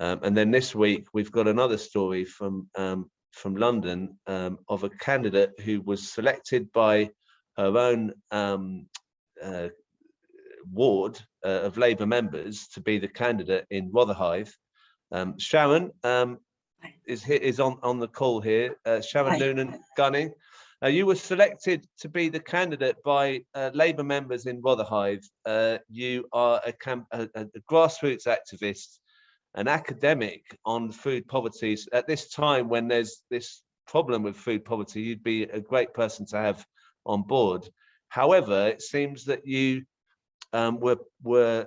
And then this week we've got another story from London of a candidate who was selected by her own ward of Labour members to be the candidate in Rotherhithe. Sharon is on the call here. Sharon Noonan-Gunning. You were selected to be the candidate by Labour members in Rotherhithe. You are a grassroots activist, an academic on food poverty. At this time when there's this problem with food poverty, you'd be a great person to have on board. However, it seems that you were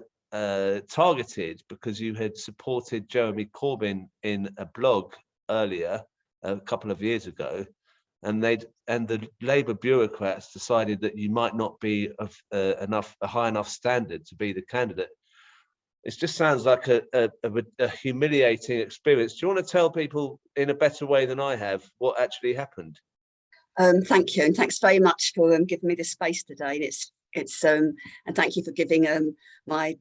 targeted because you had supported Jeremy Corbyn in a blog earlier, a couple of years ago, and the Labour bureaucrats decided that you might not be of a high enough standard to be the candidate. It just sounds like a humiliating experience. Do you want to tell people in a better way than I have what actually happened? Thank you, and thanks very much for giving me this space today. And thank you for giving my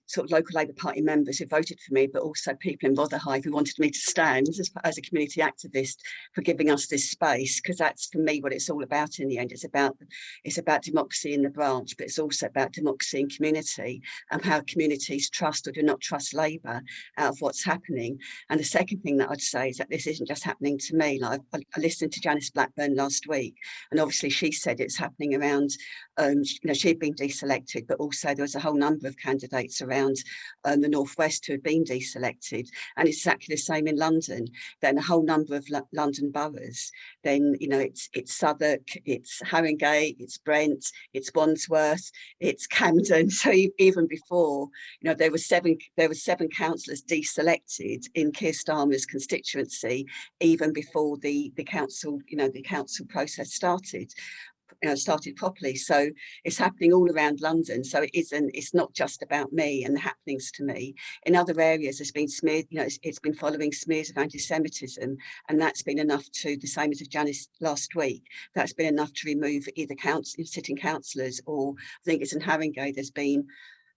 sort of local Labour Party members who voted for me, but also people in Rotherhithe who wanted me to stand as a community activist, for giving us this space, because that's for me what it's all about in the end. It's about democracy in the branch, but it's also about democracy in community and how communities trust or do not trust Labour out of what's happening. And the second thing that I'd say is that this isn't just happening to me. Like I listened to Janice Blackburn last week, and obviously she said it's happening around, she'd been deselected, but also there was a whole number of candidates around the northwest who had been deselected, and it's exactly the same in London. Then a whole number of London boroughs. Then it's Southwark, it's Haringey, it's Brent, it's Wandsworth, it's Camden. So even before, there were seven councillors deselected in Keir Starmer's constituency, even before the council process started properly. So it's happening all around London. So it's not just about me and the happenings to me. In other areas, there's been smeared, it's been following smears of anti-Semitism, and that's been enough to, the same as of Janice last week, that's been enough to remove either sitting councillors, or I think it's in Haringey, there's been,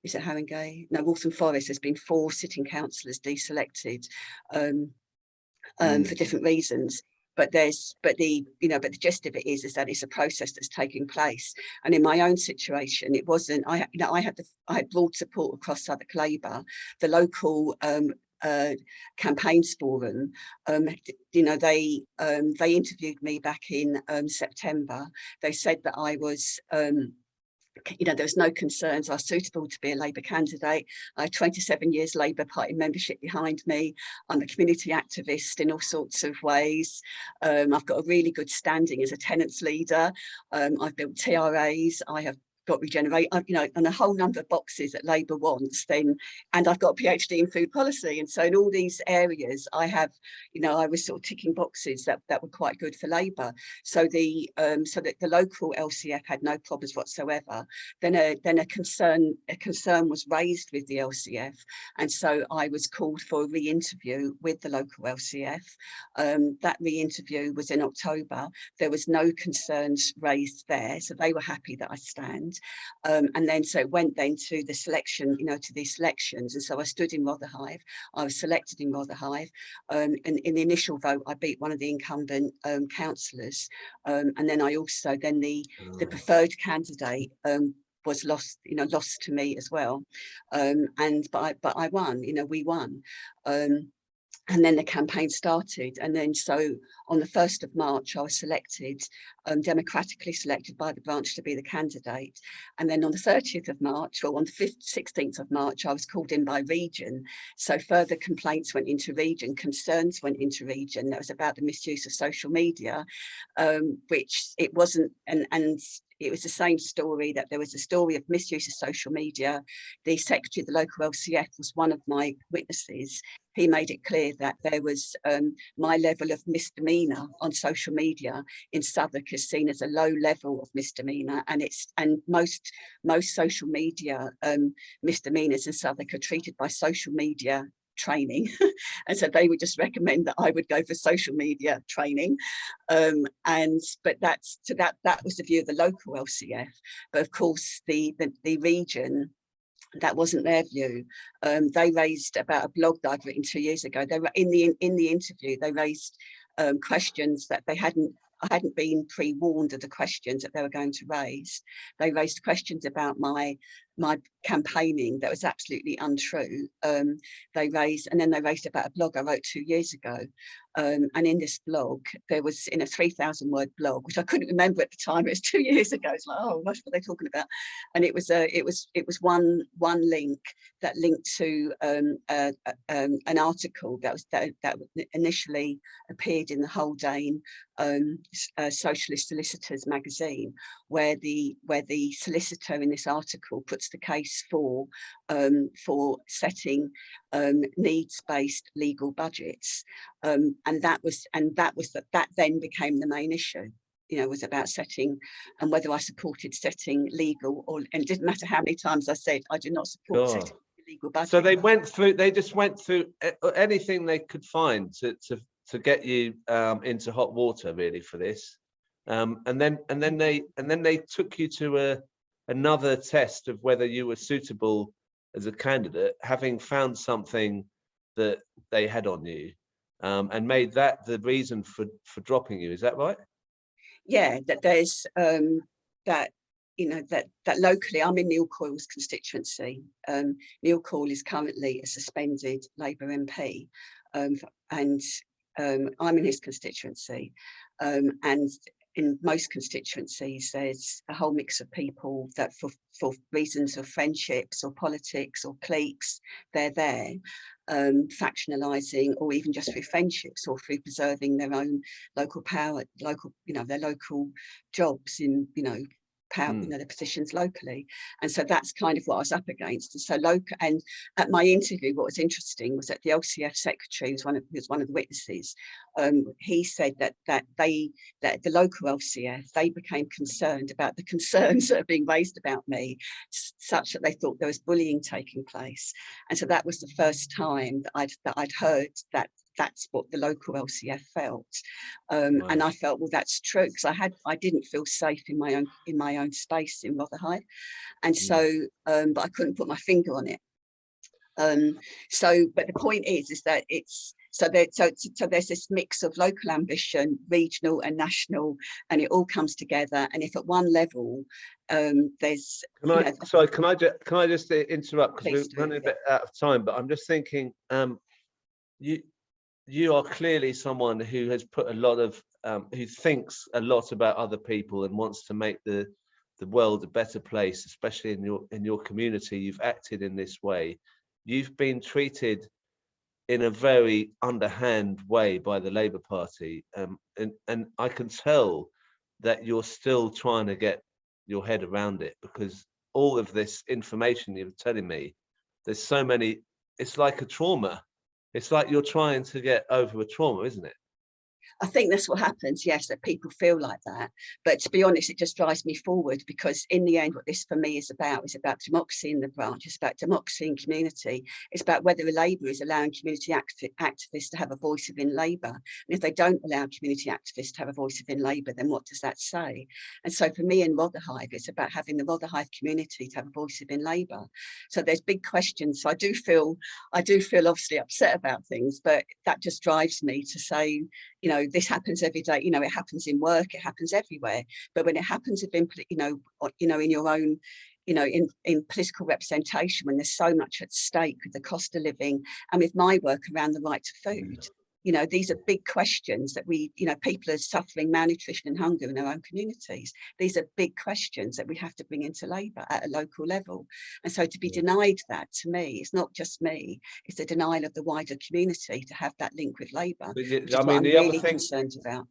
is it Haringey? No, Waltham Forest, there's been 4 sitting councillors deselected for different reasons. But the gist of it is that it's a process that's taking place. And in my own situation, it wasn't. I had broad support across Southwark Labour. The local campaigns forum, they interviewed me back in September. They said that I was. There was no concerns I was suitable to be a Labour candidate. I had 27 years Labour Party membership behind me. I'm a community activist in all sorts of ways. I've got a really good standing as a tenants leader. I've built TRAs. I have got regenerate, and a whole number of boxes that Labour wants, and I've got a PhD in food policy. And so in all these areas I have, I was sort of ticking boxes that were quite good for Labour. So the local LCF had no problems whatsoever. Then a concern was raised with the LCF, and so I was called for a re-interview with the local LCF. That re-interview was in October. There was no concerns raised there, so they were happy that I stand. And then so it went then to the selection, to the selections. And so I stood in Rotherhithe. I was selected in Rotherhithe. And in the initial vote, I beat one of the incumbent councillors. And then I also, the preferred candidate was lost to me as well. But I won, we won. And then the campaign started. And then so on the 1st of March, I was selected, democratically selected by the branch to be the candidate. And then on the 30th of March, or on the 16th of March, I was called in by region. So further complaints went into region, concerns went into region. That was about the misuse of social media, which it wasn't, and it was the same story, that there was a story of misuse of social media. The secretary of the local LCF was one of my witnesses. He made it clear that there was my level of misdemeanour on social media in Southwark is seen as a low level of misdemeanour, and most social media misdemeanours in Southwark are treated by social media training, and so they would just recommend that I would go for social media training, but that was the view of the local LCF. But of course the region that wasn't their view. They raised about a blog that I'd written 2 years ago. They were in the interview. They raised questions that I hadn't been pre-warned of the questions that they were going to raise. They raised questions about my campaigning that was absolutely untrue. They raised about a blog I wrote 2 years ago. And in this blog, there was, in a 3,000 word blog, which I couldn't remember at the time, it was 2 years ago. It's like, oh, what are they talking about? And it was one link that linked to an article that initially appeared in the Haldane Socialist Solicitors magazine, where the solicitor in this article puts the case for setting needs-based legal budgets, and that then became the main issue. Was about setting, and whether I supported setting legal, and it didn't matter how many times I said I do not support setting legal budget. So they just went through anything they could find to get you into hot water, really, for this, and then they took you to another test of whether you were suitable as a candidate, having found something that they had on you, and made that the reason for dropping you. Is that right? Yeah, that there's that locally, I'm in Neil Coyle's constituency. Neil Coyle is currently a suspended Labour MP, and I'm in his constituency, and in most constituencies there's a whole mix of people that for reasons of friendships or politics or cliques, they're there, factionalizing, or even just through friendships or through preserving their own local power, their local jobs in power, their positions locally. And so that's kind of what I was up against. And so and at my interview, what was interesting was that the LCF secretary was one of the witnesses. He said that the local LCF, they became concerned about the concerns that are being raised about me, such that they thought there was bullying taking place. And so that was the first time that I'd heard that that's what the local LCF felt. Wow. And I felt, well, that's true, because I didn't feel safe in my own space in Rotherhithe. And so, but I couldn't put my finger on it. But the point is that it's, so there's this mix of local ambition, regional and national, and it all comes together. And if at one level, there's... Can I just interrupt, because we're running a bit out of time, but I'm just thinking, you are clearly someone who has put a lot of, who thinks a lot about other people and wants to make the world a better place, especially in your community. You've acted in this way. You've been treated in a very underhand way by the Labour Party, and I can tell that you're still trying to get your head around it, because all of this information you're telling me, there's so many, it's like a trauma. It's like you're trying to get over a trauma, isn't it? I think that's what happens, yes, that people feel like that. But to be honest, it just drives me forward, because in the end, what this for me is about democracy in the branch. It's about democracy in community. It's about whether Labour is allowing community activists to have a voice within Labour. And if they don't allow community activists to have a voice within Labour, then what does that say? And so for me in Rotherhithe, it's about having the Rotherhithe community to have a voice within Labour. So there's big questions. So I do feel obviously upset about things, but that just drives me to say, this happens every day. It happens in work, it happens everywhere. But when it happens within, in your own, in political representation, when there's so much at stake with the cost of living, and with my work around the right to food, these are big questions that people are suffering malnutrition and hunger in their own communities. These are big questions that we have to bring into Labour at a local level. And so to be denied that, to me, it's not just me, it's a denial of the wider community to have that link with Labour, which is what I'm really concerned about.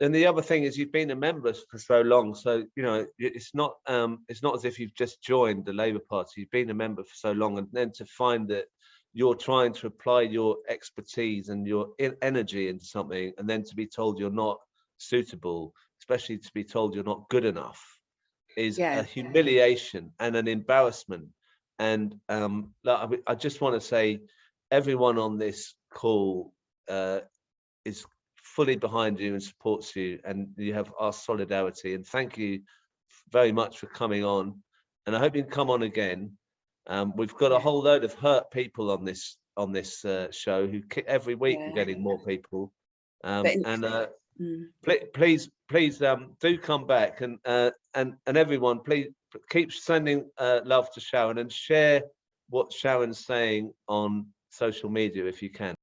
And the other thing is, you've been a member for so long, so it's not as if you've just joined the Labour Party. You've been a member for so long, and then to find that you're trying to apply your expertise and your energy into something, and then to be told you're not suitable, especially to be told you're not good enough, is a humiliation and an embarrassment. And I just want to say, everyone on this call is fully behind you and supports you, and you have our solidarity. And thank you very much for coming on, and I hope you can come on again. We've got a whole load of hurt people on this show who every week are getting more people. Please do come back, and everyone, please keep sending love to Sharon and share what Sharon's saying on social media if you can.